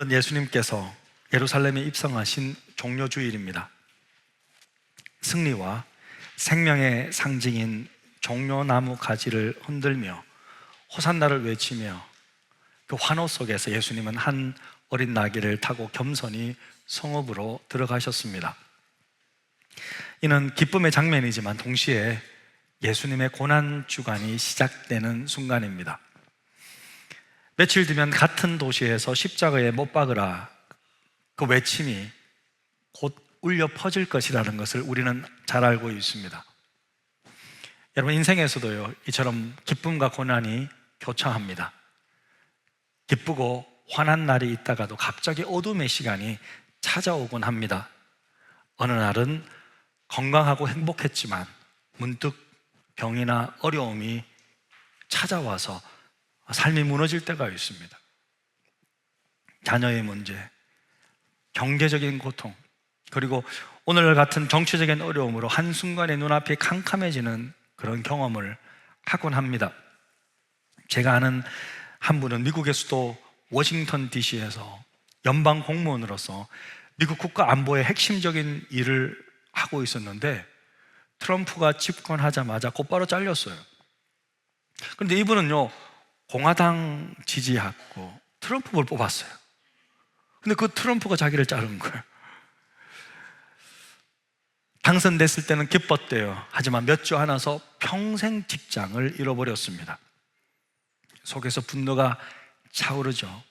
예수님께서 예루살렘에 입성하신 종려주일입니다. 승리와 생명의 상징인 종려나무 가지를 흔들며 호산나를 외치며 그 환호 속에서 예수님은 한 어린 나귀를 타고 겸손히 성읍으로 들어가셨습니다. 이는 기쁨의 장면이지만 동시에 예수님의 고난주간이 시작되는 순간입니다. 며칠 뒤면 같은 도시에서 십자가에 못 박으라, 그 외침이 곧 울려 퍼질 것이라는 것을 우리는 잘 알고 있습니다. 여러분, 인생에서도요, 이처럼 기쁨과 고난이 교차합니다. 기쁘고 환한 날이 있다가도 갑자기 어둠의 시간이 찾아오곤 합니다. 어느 날은 건강하고 행복했지만 문득 병이나 어려움이 찾아와서 삶이 무너질 때가 있습니다. 자녀의 문제, 경제적인 고통, 그리고 오늘 같은 정치적인 어려움으로 한순간에 눈앞이 캄캄해지는 그런 경험을 하곤 합니다. 제가 아는 한 분은 미국의 수도 워싱턴 DC에서 연방 공무원으로서 미국 국가 안보의 핵심적인 일을 하고 있었는데 트럼프가 집권하자마자 곧바로 잘렸어요. 그런데 이분은요, 공화당 지지하고 트럼프를 뽑았어요. 근데 그 트럼프가 자기를 자른 거예요. 당선됐을 때는 기뻤대요. 하지만 몇 주 안아서 평생 직장을 잃어버렸습니다. 속에서 분노가 차오르죠.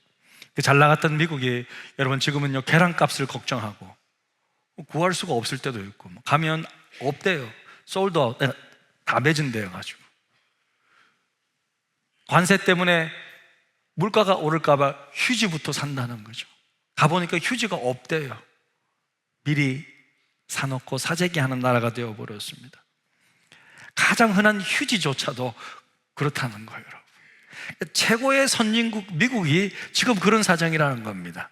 잘 나갔던 미국이 여러분 지금은요, 계란값을 걱정하고 구할 수가 없을 때도 있고, 가면 없대요. 솔드아웃, 다 매진되어 가지고 관세 때문에 물가가 오를까봐 휴지부터 산다는 거죠. 가보니까 휴지가 없대요. 미리 사놓고 사재기하는 나라가 되어버렸습니다. 가장 흔한 휴지조차도 그렇다는 거예요, 여러분. 최고의 선진국 미국이 지금 그런 사정이라는 겁니다.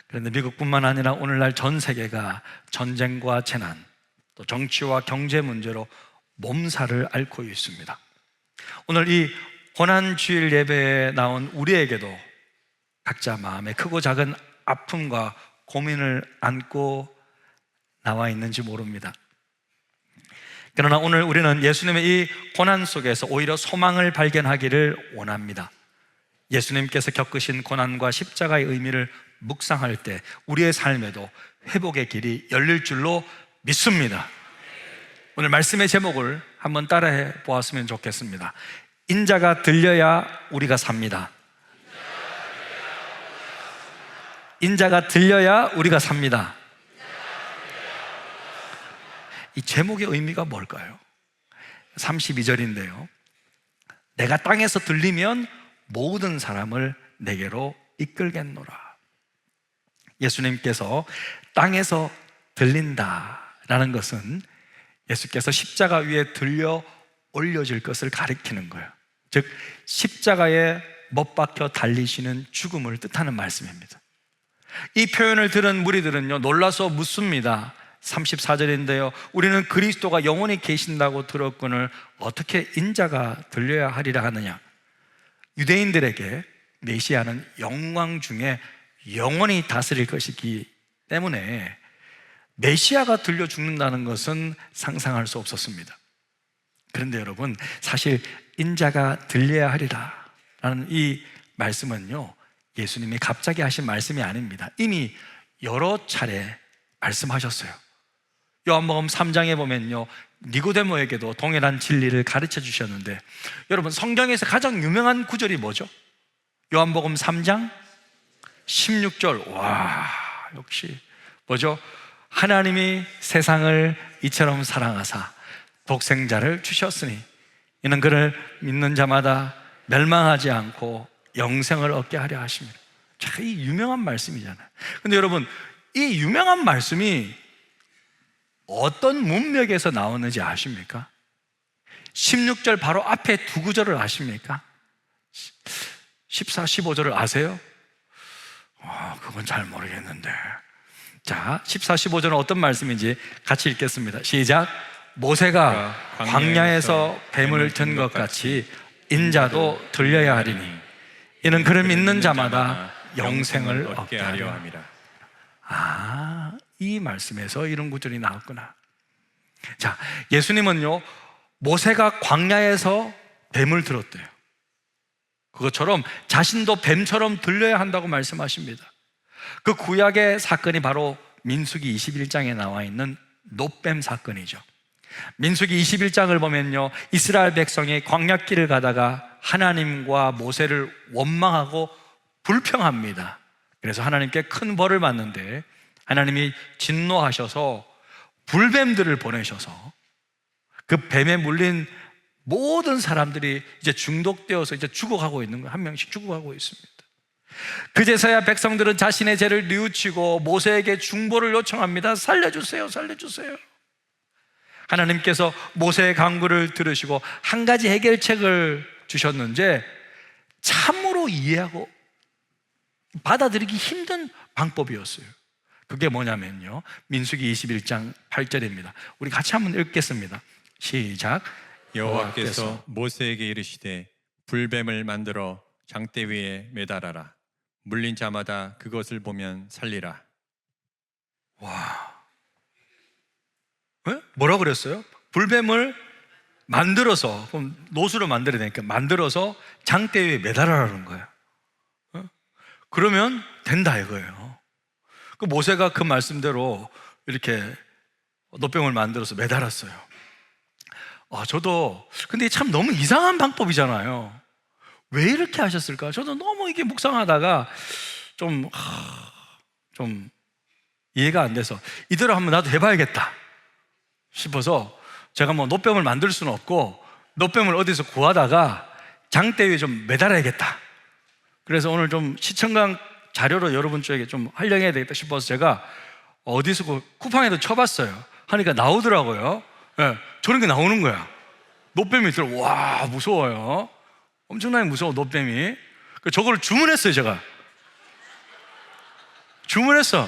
그런데 미국뿐만 아니라 오늘날 전 세계가 전쟁과 재난, 또 정치와 경제 문제로 몸살을 앓고 있습니다. 오늘 이 고난주일 예배에 나온 우리에게도 각자 마음에 크고 작은 아픔과 고민을 안고 나와 있는지 모릅니다. 그러나 오늘 우리는 예수님의 이 고난 속에서 오히려 소망을 발견하기를 원합니다. 예수님께서 겪으신 고난과 십자가의 의미를 묵상할 때 우리의 삶에도 회복의 길이 열릴 줄로 믿습니다. 오늘 말씀의 제목을 한번 따라해 보았으면 좋겠습니다. 인자가 들려야 우리가 삽니다. 인자가 들려야 우리가 삽니다. 이 제목의 의미가 뭘까요? 32절인데요. 내가 땅에서 들리면 모든 사람을 내게로 이끌겠노라. 예수님께서 땅에서 들린다라는 것은 예수께서 십자가 위에 들려 올려질 것을 가리키는 거예요. 즉 십자가에 못 박혀 달리시는 죽음을 뜻하는 말씀입니다. 이 표현을 들은 무리들은요, 놀라서 묻습니다. 34절인데요. 우리는 그리스도가 영원히 계신다고 들었거늘 어떻게 인자가 들려야 하리라 하느냐. 유대인들에게 메시아는 영광 중에 영원히 다스릴 것이기 때문에 메시아가 들려 죽는다는 것은 상상할 수 없었습니다. 그런데 여러분, 사실 인자가 들려야 하리라 라는 이 말씀은요, 예수님이 갑자기 하신 말씀이 아닙니다. 이미 여러 차례 말씀하셨어요. 요한복음 3장에 보면요, 니고데모에게도 동일한 진리를 가르쳐 주셨는데, 여러분 성경에서 가장 유명한 구절이 뭐죠? 요한복음 3장 16절. 와, 역시 뭐죠? 하나님이 세상을 이처럼 사랑하사 독생자를 주셨으니 이는 그를 믿는 자마다 멸망하지 않고 영생을 얻게 하려 하십니다. 자, 이 유명한 말씀이잖아요. 근데 여러분, 이 유명한 말씀이 어떤 문맥에서 나오는지 아십니까? 16절 바로 앞에 두 구절을 아십니까? 14, 15절을 아세요? 그건 잘 모르겠는데. 자, 14, 15절은 어떤 말씀인지 같이 읽겠습니다. 시작. 모세가 광야에서 뱀을 든 것 같이 인자도 들려야 하리니 이는 그를 믿는 자마다 영생을 얻게 얻게 하려 하려 함이라. 함이라. 이 말씀에서 이런 구절이 나왔구나. 자, 예수님은요, 모세가 광야에서 뱀을 들었대요. 그것처럼 자신도 뱀처럼 들려야 한다고 말씀하십니다. 그 구약의 사건이 바로 민수기 21장에 나와 있는 놋뱀 사건이죠. 민수기 21장을 보면요, 이스라엘 백성이 광야길을 가다가 하나님과 모세를 원망하고 불평합니다. 그래서 하나님께 큰 벌을 받는데 하나님이 진노하셔서 불뱀들을 보내셔서 그 뱀에 물린 모든 사람들이 이제 중독되어서 이제 죽어가고 있는 거예요. 한 명씩 죽어가고 있습니다. 그제서야 백성들은 자신의 죄를 뉘우치고 모세에게 중보를 요청합니다. 살려주세요, 살려주세요. 하나님께서 모세의 간구를 들으시고 한 가지 해결책을 주셨는데 참으로 이해하고 받아들이기 힘든 방법이었어요. 그게 뭐냐면요, 민수기 21장 8절입니다. 우리 같이 한번 읽겠습니다. 시작. 여호와께서 모세에게 이르시되 불뱀을 만들어 장대 위에 매달아라. 물린 자마다 그것을 보면 살리라. 와, 네? 뭐라 그랬어요? 불뱀을 만들어서, 그럼 노수로 만들어야 되니까 만들어서 장대 위에 매달아라는 거예요. 그러면 된다 이거예요. 그 모세가 그 말씀대로 이렇게 놋뱀을 만들어서 매달았어요. 저도 근데 참 너무 이상한 방법이잖아요. 왜 이렇게 하셨을까? 저도 너무 이게 묵상하다가 좀 이해가 안 돼서 이대로 한번 나도 해봐야겠다 싶어서 제가 뭐 놋뱀을 만들 수는 없고 놋뱀을 어디서 구하다가 장대 위에 좀 매달아야겠다. 그래서 오늘 좀 시청각 자료로 여러분 쪽에 좀 활용해야 되겠다 싶어서 제가 어디서 그 쿠팡에도 쳐봤어요. 하니까 나오더라고요. 네, 저런 게 나오는 거야. 놋뱀이 들어. 와, 무서워요. 엄청나게 무서워, 놋뱀이. 저걸 주문했어요, 제가. 주문했어.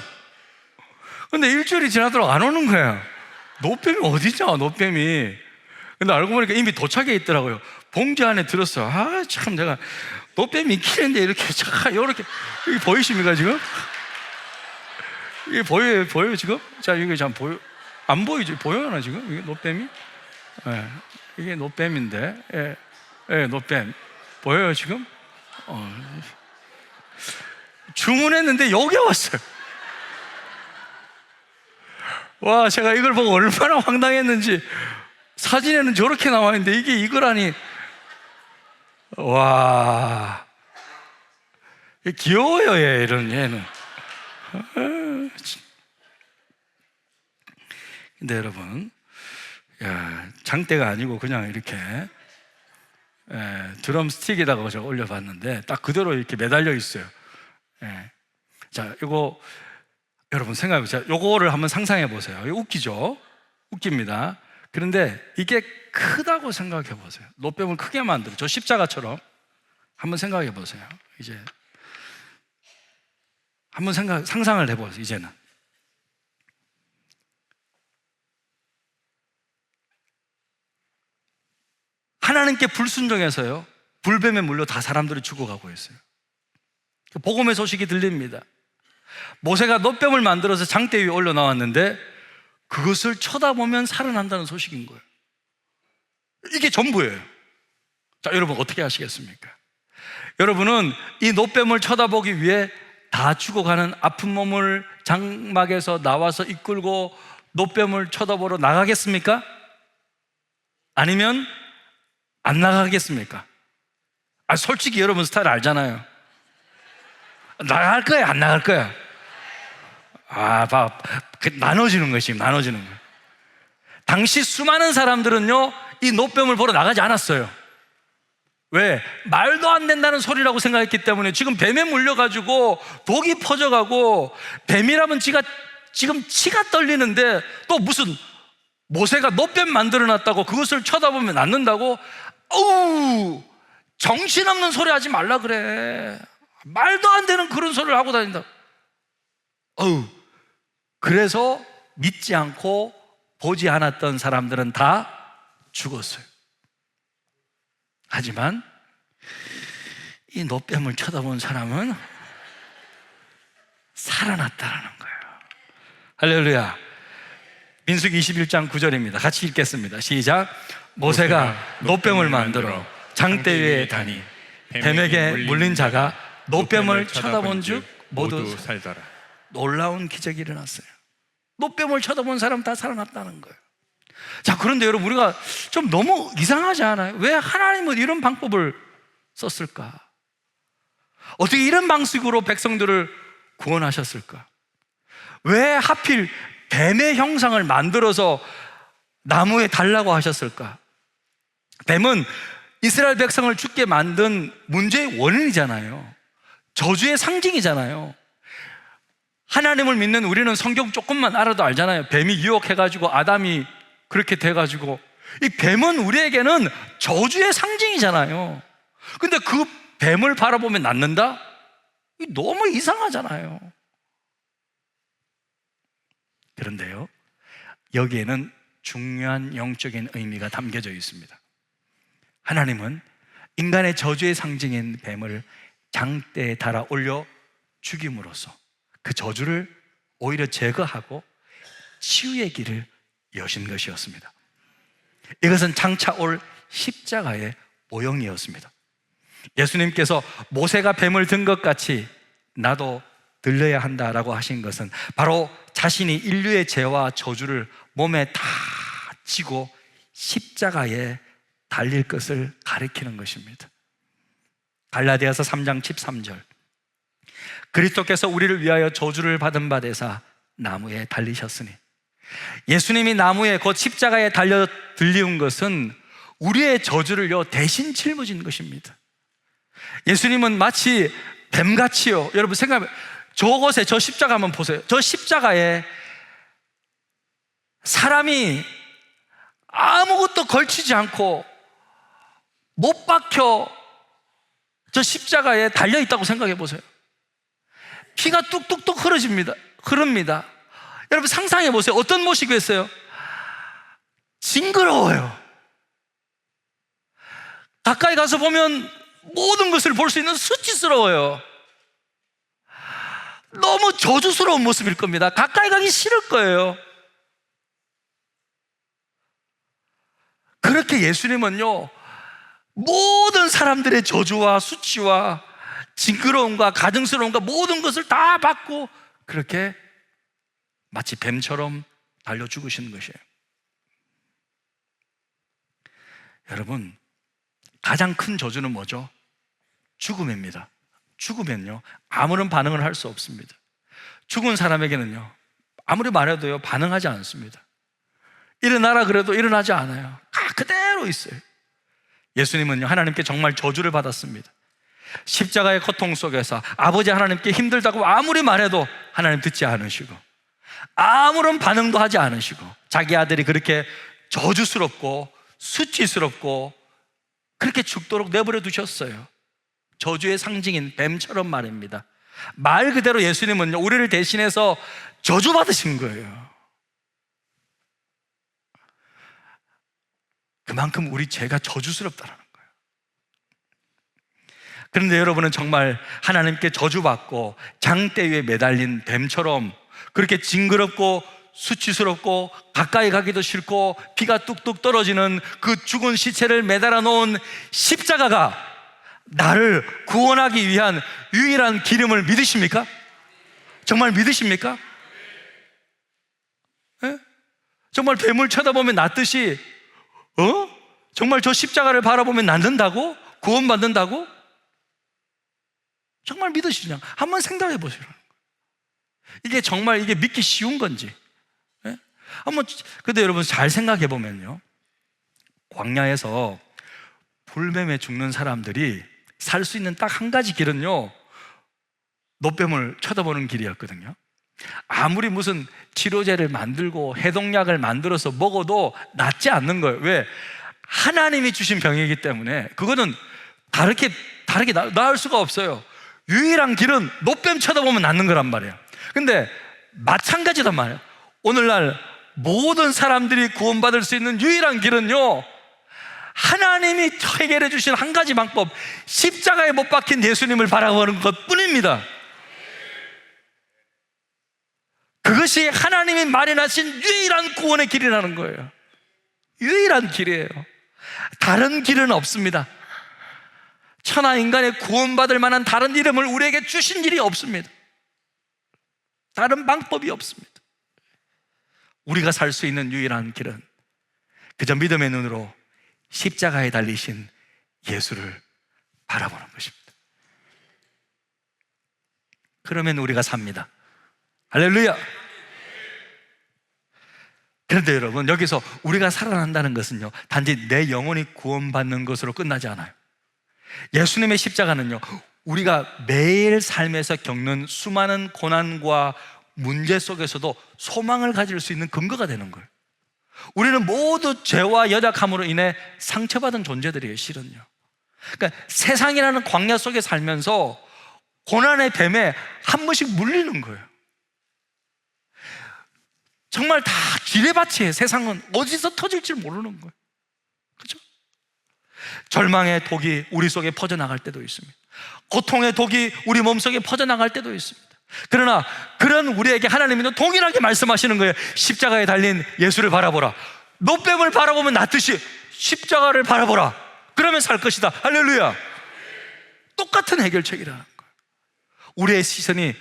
근데 일주일이 지나도록 안 오는 거야. 놋뱀이 어디냐, 놋뱀이. 근데 알고 보니까 이미 도착해 있더라고요. 봉지 안에 들었어. 참, 내가 놋뱀이 키는데 이렇게, 이렇게, 여기 보이십니까, 지금? 이게 보여요, 지금? 자, 이게 참 안 보이죠? 보여나, 지금? 이게 놋뱀이? 네, 이게 놋뱀인데, 놋뱀. 보여요, 지금? 주문했는데 여기 왔어요. 와, 제가 이걸 보고 얼마나 황당했는지. 사진에는 저렇게 나와 있는데 이게 이거라니. 와, 귀여워요, 얘는. 근데 여러분, 장대가 아니고 그냥 이렇게 드럼 스틱에다가 제가 올려봤는데 딱 그대로 이렇게 매달려 있어요. 자, 이거 여러분 생각해보세요. 요거를 한번 상상해 보세요. 이거 웃기죠? 웃깁니다. 그런데 이게 크다고 생각해 보세요. 놋뱀을 크게 만들어. 저 십자가처럼 한번 생각해 보세요. 이제 한번 상상을 해보세요. 이제는 하나님께 불순종해서요, 불뱀에 물려 다 사람들이 죽어가고 있어요. 복음의 소식이 들립니다. 모세가 놋뱀을 만들어서 장대 위에 올려 나왔는데 그것을 쳐다보면 살아난다는 소식인 거예요. 이게 전부예요. 자, 여러분 어떻게 하시겠습니까? 여러분은 이 놋뱀을 쳐다보기 위해 다 죽어가는 아픈 몸을 장막에서 나와서 이끌고 놋뱀을 쳐다보러 나가겠습니까? 아니면 안 나가겠습니까? 솔직히 여러분 스타일 알잖아요. 나갈 거야, 안 나갈 거야? 나눠지는 거예요, 지금 나눠지는 거예요. 당시 수많은 사람들은요, 이 놋뱀을 보러 나가지 않았어요. 왜? 말도 안 된다는 소리라고 생각했기 때문에. 지금 뱀에 물려가지고 독이 퍼져가고 뱀이라면 지금 치가 떨리는데 또 무슨 모세가 놋뱀 만들어놨다고 그것을 쳐다보면 낫는다고? 어우, 정신없는 소리 하지 말라 그래. 말도 안 되는 그런 소리를 하고 다닌다. 그래서 믿지 않고 보지 않았던 사람들은 다 죽었어요. 하지만 이 놋뱀을 쳐다본 사람은 살아났다라는 거예요. 할렐루야. 민수기 21장 9절입니다. 같이 읽겠습니다. 시작. 모세가 노뱀을 만들어 장대 위에 다니 뱀에게 물린 자가 노뱀을 쳐다본 즉 모두 살더라. 놀라운 기적이 일어났어요. 노뱀을 쳐다본 사람 다 살아났다는 거예요. 자, 그런데 여러분, 우리가 좀 너무 이상하지 않아요? 왜 하나님은 이런 방법을 썼을까? 어떻게 이런 방식으로 백성들을 구원하셨을까? 왜 하필 뱀의 형상을 만들어서 나무에 달라고 하셨을까? 뱀은 이스라엘 백성을 죽게 만든 문제의 원인이잖아요. 저주의 상징이잖아요. 하나님을 믿는 우리는 성경 조금만 알아도 알잖아요. 뱀이 유혹해가지고 아담이 그렇게 돼가지고, 이 뱀은 우리에게는 저주의 상징이잖아요. 근데 그 뱀을 바라보면 낫는다? 너무 이상하잖아요. 그런데요, 여기에는 중요한 영적인 의미가 담겨져 있습니다. 하나님은 인간의 저주의 상징인 뱀을 장대에 달아 올려 죽임으로써 그 저주를 오히려 제거하고 치유의 길을 여신 것이었습니다. 이것은 장차 올 십자가의 모형이었습니다. 예수님께서 모세가 뱀을 든 것 같이 나도 들려야 한다라고 하신 것은 바로 자신이 인류의 죄와 저주를 몸에 다 지고 십자가에 달릴 것을 가리키는 것입니다. 갈라디아서 3장 13절, 그리스도께서 우리를 위하여 저주를 받은 바 되사 나무에 달리셨으니, 예수님이 나무에 곧 십자가에 달려 들리운 것은 우리의 저주를요 대신 짊어진 것입니다. 예수님은 마치 뱀같이요, 여러분 생각해, 저곳에 저 십자가 한번 보세요. 저 십자가에 사람이 아무것도 걸치지 않고 못 박혀 저 십자가에 달려있다고 생각해 보세요. 피가 뚝뚝뚝 흐릅니다. 여러분 상상해 보세요. 어떤 모습이겠어요? 징그러워요. 가까이 가서 보면 모든 것을 볼 수 있는 수치스러워요. 너무 저주스러운 모습일 겁니다. 가까이 가기 싫을 거예요. 그렇게 예수님은요, 모든 사람들의 저주와 수치와 징그러움과 가증스러움과 모든 것을 다 받고 그렇게 마치 뱀처럼 달려 죽으시는 것이에요. 여러분, 가장 큰 저주는 뭐죠? 죽음입니다. 죽으면요 아무런 반응을 할 수 없습니다. 죽은 사람에게는요 아무리 말해도요 반응하지 않습니다. 일어나라 그래도 일어나지 않아요. 그대로 있어요. 예수님은요 하나님께 정말 저주를 받았습니다. 십자가의 고통 속에서 아버지 하나님께 힘들다고 아무리 말해도 하나님 듣지 않으시고 아무런 반응도 하지 않으시고 자기 아들이 그렇게 저주스럽고 수치스럽고 그렇게 죽도록 내버려 두셨어요. 저주의 상징인 뱀처럼 말입니다. 말 그대로 예수님은요 우리를 대신해서 저주받으신 거예요. 그만큼 우리 죄가 저주스럽다는 거예요. 그런데 여러분은 정말 하나님께 저주받고 장대 위에 매달린 뱀처럼 그렇게 징그럽고 수치스럽고 가까이 가기도 싫고 피가 뚝뚝 떨어지는 그 죽은 시체를 매달아 놓은 십자가가 나를 구원하기 위한 유일한 기름을 믿으십니까? 정말 믿으십니까? 예? 정말 뱀을 쳐다보면 낫듯이 정말 저 십자가를 바라보면 낫는다고? 구원받는다고? 정말 믿으시냐? 한번 생각해 보시라는 거예요. 이게 정말 이게 믿기 쉬운 건지. 예? 한번 근데 여러분 잘 생각해 보면요, 광야에서 불뱀에 죽는 사람들이 살 수 있는 딱 한 가지 길은요 노뱀을 쳐다보는 길이었거든요. 아무리 무슨 치료제를 만들고 해독약을 만들어서 먹어도 낫지 않는 거예요. 왜? 하나님이 주신 병이기 때문에 그거는 다르게 나을 수가 없어요. 유일한 길은 노뱀 쳐다보면 낫는 거란 말이에요. 근데 마찬가지단 말이에요. 오늘날 모든 사람들이 구원받을 수 있는 유일한 길은요 하나님이 해결해 주신 한 가지 방법, 십자가에 못 박힌 예수님을 바라보는 것 뿐입니다. 그것이 하나님이 마련하신 유일한 구원의 길이라는 거예요. 유일한 길이에요. 다른 길은 없습니다. 천하 인간의 구원받을 만한 다른 이름을 우리에게 주신 일이 없습니다. 다른 방법이 없습니다. 우리가 살 수 있는 유일한 길은 그저 믿음의 눈으로 십자가에 달리신 예수를 바라보는 것입니다. 그러면 우리가 삽니다. 할렐루야. 그런데 여러분, 여기서 우리가 살아난다는 것은요, 단지 내 영혼이 구원받는 것으로 끝나지 않아요. 예수님의 십자가는요, 우리가 매일 삶에서 겪는 수많은 고난과 문제 속에서도 소망을 가질 수 있는 근거가 되는 거예요. 우리는 모두 죄와 연약함으로 인해 상처받은 존재들이에요, 실은요. 그러니까 세상이라는 광야 속에 살면서 고난의 뱀에 한 번씩 물리는 거예요. 정말 다 지뢰밭이에요. 세상은 어디서 터질지 모르는 거예요. 그렇죠? 절망의 독이 우리 속에 퍼져나갈 때도 있습니다. 고통의 독이 우리 몸속에 퍼져나갈 때도 있습니다. 그러나 그런 우리에게 하나님은 동일하게 말씀하시는 거예요. 십자가에 달린 예수를 바라보라. 노뱀을 바라보면 낫듯이 십자가를 바라보라. 그러면 살 것이다. 할렐루야. 똑같은 해결책이라는 거예요. 우리의 시선이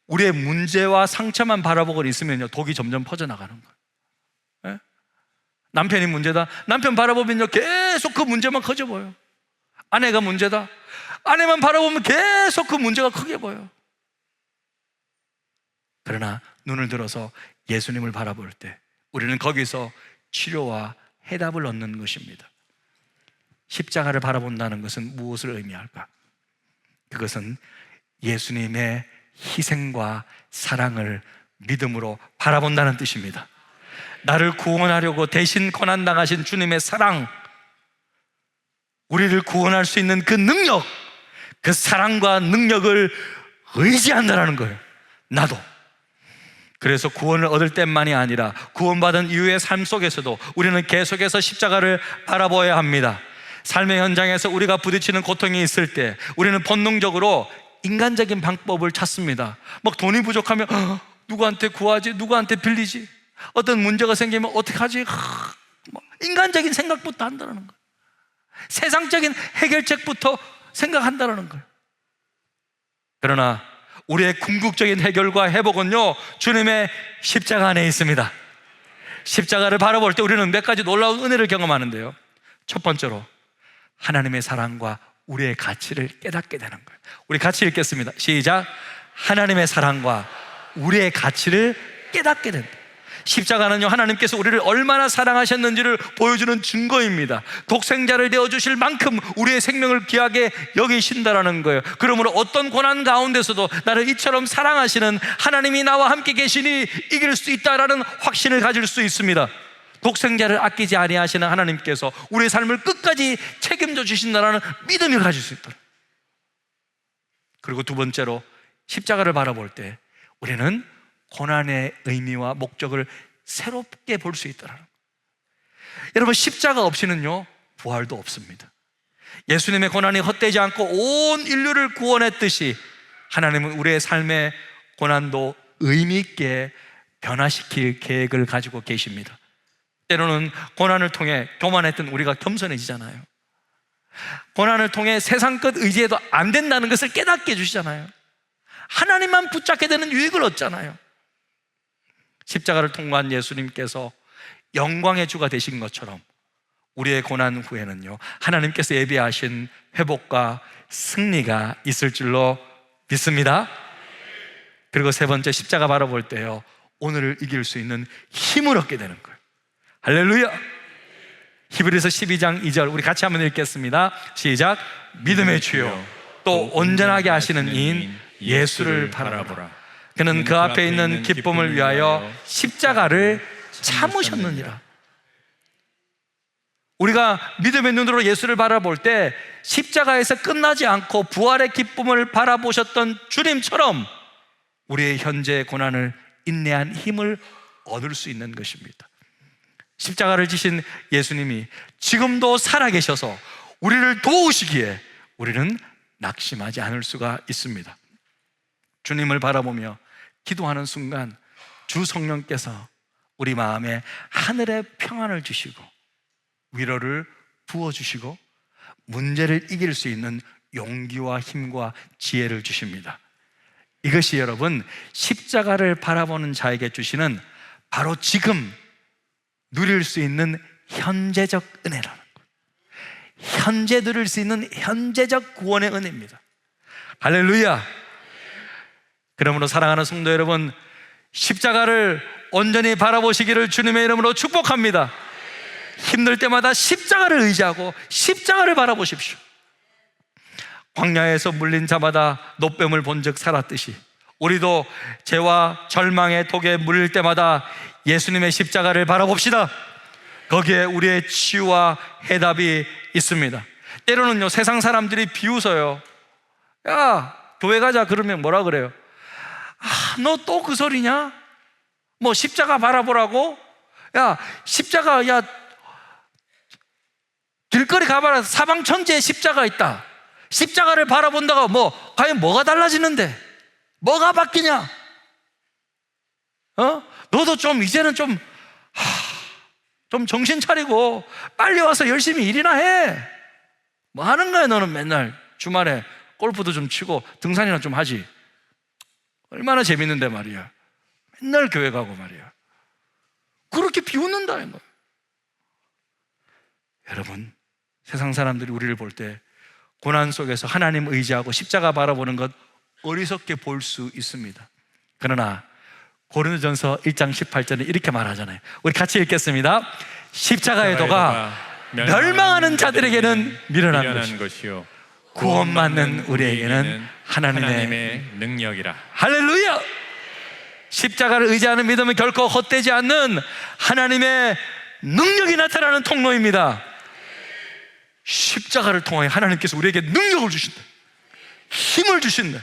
우리의 문제와 상처만 바라보고 있으면요, 독이 점점 퍼져나가는 거예요. 예? 남편이 문제다. 남편 바라보면요, 계속 그 문제만 커져 보여요. 아내가 문제다. 아내만 바라보면 계속 그 문제가 크게 보여요. 그러나 눈을 들어서 예수님을 바라볼 때 우리는 거기서 치료와 해답을 얻는 것입니다. 십자가를 바라본다는 것은 무엇을 의미할까? 그것은 예수님의 희생과 사랑을 믿음으로 바라본다는 뜻입니다. 나를 구원하려고 대신 고난당하신 주님의 사랑, 우리를 구원할 수 있는 그 능력, 그 사랑과 능력을 의지한다는 거예요. 나도. 그래서 구원을 얻을 때만이 아니라 구원받은 이후의 삶 속에서도 우리는 계속해서 십자가를 바라보아야 합니다. 삶의 현장에서 우리가 부딪히는 고통이 있을 때 우리는 본능적으로 인간적인 방법을 찾습니다. 막 돈이 부족하면 누구한테 구하지? 누구한테 빌리지? 어떤 문제가 생기면 어떻게 하지? 인간적인 생각부터 한다는 거예요. 세상적인 해결책부터 생각한다는 거예요. 그러나 우리의 궁극적인 해결과 회복은요, 주님의 십자가 안에 있습니다. 십자가를 바라볼 때 우리는 몇 가지 놀라운 은혜를 경험하는데요. 첫 번째로 하나님의 사랑과 우리의 가치를 깨닫게 되는 거예요. 우리 같이 읽겠습니다. 시작. 하나님의 사랑과 우리의 가치를 깨닫게 된다. 십자가는요, 하나님께서 우리를 얼마나 사랑하셨는지를 보여주는 증거입니다. 독생자를 내어주실 만큼 우리의 생명을 귀하게 여기신다라는 거예요. 그러므로 어떤 고난 가운데서도 나를 이처럼 사랑하시는 하나님이 나와 함께 계시니 이길 수 있다라는 확신을 가질 수 있습니다. 독생자를 아끼지 아니하시는 하나님께서 우리의 삶을 끝까지 책임져 주신다라는 믿음을 가질 수 있다. 그리고 두 번째로 십자가를 바라볼 때 우리는 고난의 의미와 목적을 새롭게 볼 수 있다는 거예요. 여러분, 십자가 없이는요, 부활도 없습니다. 예수님의 고난이 헛되지 않고 온 인류를 구원했듯이 하나님은 우리의 삶의 고난도 의미 있게 변화시킬 계획을 가지고 계십니다. 때로는 고난을 통해 교만했던 우리가 겸손해지잖아요. 고난을 통해 세상 것 의지해도 안 된다는 것을 깨닫게 해주시잖아요. 하나님만 붙잡게 되는 유익을 얻잖아요. 십자가를 통과한 예수님께서 영광의 주가 되신 것처럼 우리의 고난 후에는요, 하나님께서 예비하신 회복과 승리가 있을 줄로 믿습니다. 그리고 세 번째, 십자가 바라볼 때요, 오늘을 이길 수 있는 힘을 얻게 되는 거예요. 할렐루야. 히브리서 12장 2절 우리 같이 한번 읽겠습니다. 시작. 믿음의 주요 또 온전하게 하시는 이인 예수를 바라보라. 그는 그 앞에 있는 기쁨을 위하여 십자가를 참으셨느니라. 우리가 믿음의 눈으로 예수를 바라볼 때 십자가에서 끝나지 않고 부활의 기쁨을 바라보셨던 주님처럼 우리의 현재 고난을 인내한 힘을 얻을 수 있는 것입니다. 십자가를 지신 예수님이 지금도 살아계셔서 우리를 도우시기에 우리는 낙심하지 않을 수가 있습니다. 주님을 바라보며 기도하는 순간 주 성령께서 우리 마음에 하늘의 평안을 주시고 위로를 부어주시고 문제를 이길 수 있는 용기와 힘과 지혜를 주십니다. 이것이 여러분 십자가를 바라보는 자에게 주시는 바로 지금 누릴 수 있는 현재적 은혜라는 것, 현재 누릴 수 있는 현재적 구원의 은혜입니다. 할렐루야. 그러므로 사랑하는 성도 여러분, 십자가를 온전히 바라보시기를 주님의 이름으로 축복합니다. 힘들 때마다 십자가를 의지하고 십자가를 바라보십시오. 광야에서 물린 자마다 노뱀을 본즉 살았듯이 우리도 죄와 절망의 독에 물릴 때마다 예수님의 십자가를 바라봅시다. 거기에 우리의 치유와 해답이 있습니다. 때로는요, 세상 사람들이 비웃어요. 야, 교회 가자 그러면 뭐라 그래요? 너 또 그 소리냐? 뭐 십자가 바라보라고? 야, 십자가, 야, 길거리 가봐라. 사방천지에 십자가 있다. 십자가를 바라본다가 뭐 과연 뭐가 달라지는데? 뭐가 바뀌냐? 너도 좀 이제는 좀 정신 차리고 빨리 와서 열심히 일이나 해. 뭐 하는 거야 너는? 맨날 주말에 골프도 좀 치고 등산이나 좀 하지. 얼마나 재밌는데 말이야. 맨날 교회 가고 말이야. 그렇게 비웃는다는 거예요. 여러분, 세상 사람들이 우리를 볼 때 고난 속에서 하나님 의지하고 십자가 바라보는 것 어리석게 볼 수 있습니다. 그러나 고린도전서 1장 18절에 이렇게 말하잖아요. 우리 같이 읽겠습니다. 십자가의 도가 멸망하는 자들에게는 미련한 것이요 구원받는 우리에게는 하나님의 능력이라. 할렐루야! 십자가를 의지하는 믿음은 결코 헛되지 않는 하나님의 능력이 나타나는 통로입니다. 십자가를 통해 하나님께서 우리에게 능력을 주신다. 힘을 주신다.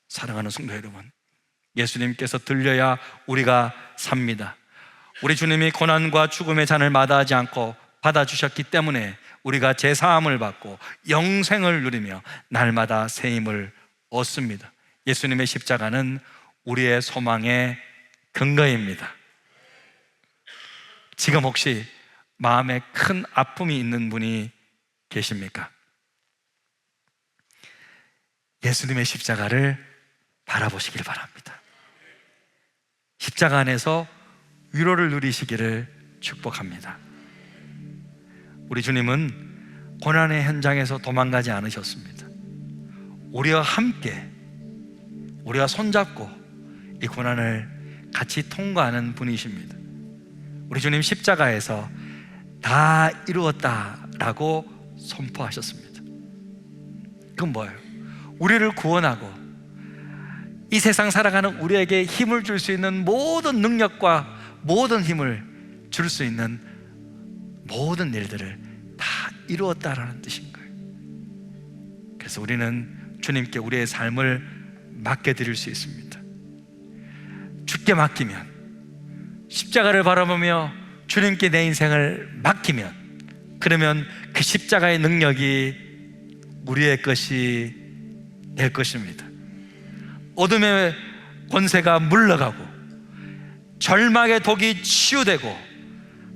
사랑하는 성도 여러분, 예수님께서 들려야 우리가 삽니다. 우리 주님이 고난과 죽음의 잔을 마다하지 않고 받아주셨기 때문에 우리가 제사함을 받고 영생을 누리며 날마다 새 힘을 얻습니다. 예수님의 십자가는 우리의 소망의 근거입니다. 지금 혹시 마음에 큰 아픔이 있는 분이 계십니까? 예수님의 십자가를 바라보시길 바랍니다. 십자가 안에서 위로를 누리시기를 축복합니다. 우리 주님은 고난의 현장에서 도망가지 않으셨습니다. 우리와 함께, 우리와 손잡고 이 고난을 같이 통과하는 분이십니다. 우리 주님 십자가에서 다 이루었다라고 선포하셨습니다. 그건 뭐예요? 우리를 구원하고 이 세상 살아가는 우리에게 힘을 줄 수 있는 모든 능력과 모든 힘을 줄 수 있는 모든 일들을 다 이루었다라는 뜻인 거예요. 그래서 우리는 주님께 우리의 삶을 맡겨드릴 수 있습니다. 주께 맡기면, 십자가를 바라보며 주님께 내 인생을 맡기면, 그러면 그 십자가의 능력이 우리의 것이 될 것입니다. 어둠의 권세가 물러가고 절망의 독이 치유되고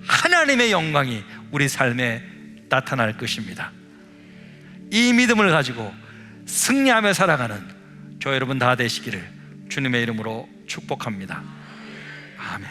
하나님의 영광이 우리 삶에 나타날 것입니다. 이 믿음을 가지고 승리하며 살아가는 저 여러분 다 되시기를 주님의 이름으로 축복합니다. 아멘.